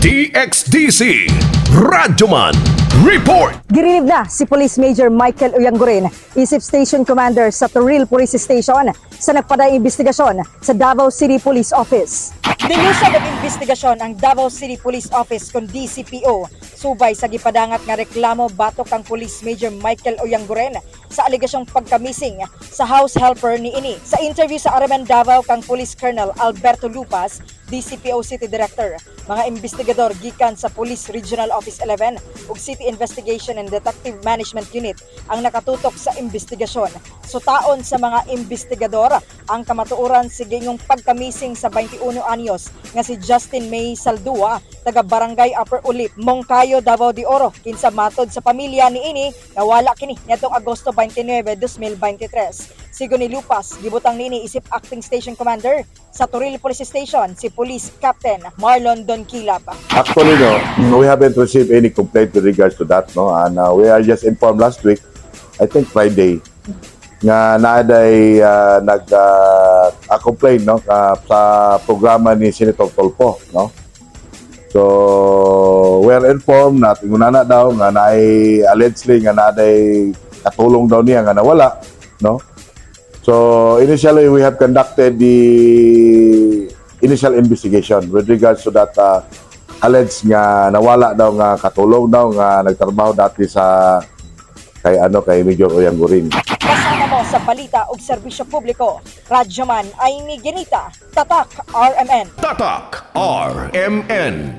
DXDC Radyoman Report. Girilib na si Police Major Michael Oyanguren, Isip Station Commander sa Toril Police Station sa nagpadayang investigasyon sa Davao City Police Office. Nilusad ang investigasyon ang Davao City Police Office kung DCPO subay sa gipadangat nga reklamo batok ang Police Major Michael Oyanguren sa alegasyong pagkamising sa house helper ni ini. Sa interview sa Araman Davao kang Police Colonel Alberto Lupas, DCPO City Director, mga investigador gikan sa Police Regional Office 11 ug City Investigation and Detective Management Unit ang nakatutok sa investigasyon. Sutaon sa mga investigador ang kamatuoran sa gingong pagkamising sa 21 anyos nga si Justin May Saldua, taga Barangay Upper Ulip, Mongkayo, Davao de Oro. Kinsa matod sa pamilya ni ini nawala kini niadtong Agosto 29, 2023. Sigo ni Lupas, gibutang nini isip Acting Station Commander sa Toril Police Station si Police Captain Marlon Don Quilap. Actually, no, we haven't received any complaint with regards to that, no, and we are just informed last week, I think Friday, nga naaday nag-complain, no, sa programa ni Senator Tolpo, no. So, we are informed na tinguna na daw nga naay allegedly nga naaday katulong daw niya nga nawala, no. So, initially, we have conducted the initial investigation with regards to that alleged nga nawala daw nga katulong daw nga nagtrabaho dati sa kay Major Oyanguren. Kasama mo sa balita ug serbisyo publiko, Radyoman ay ni Ginita, Tatak RMN. Tatak RMN.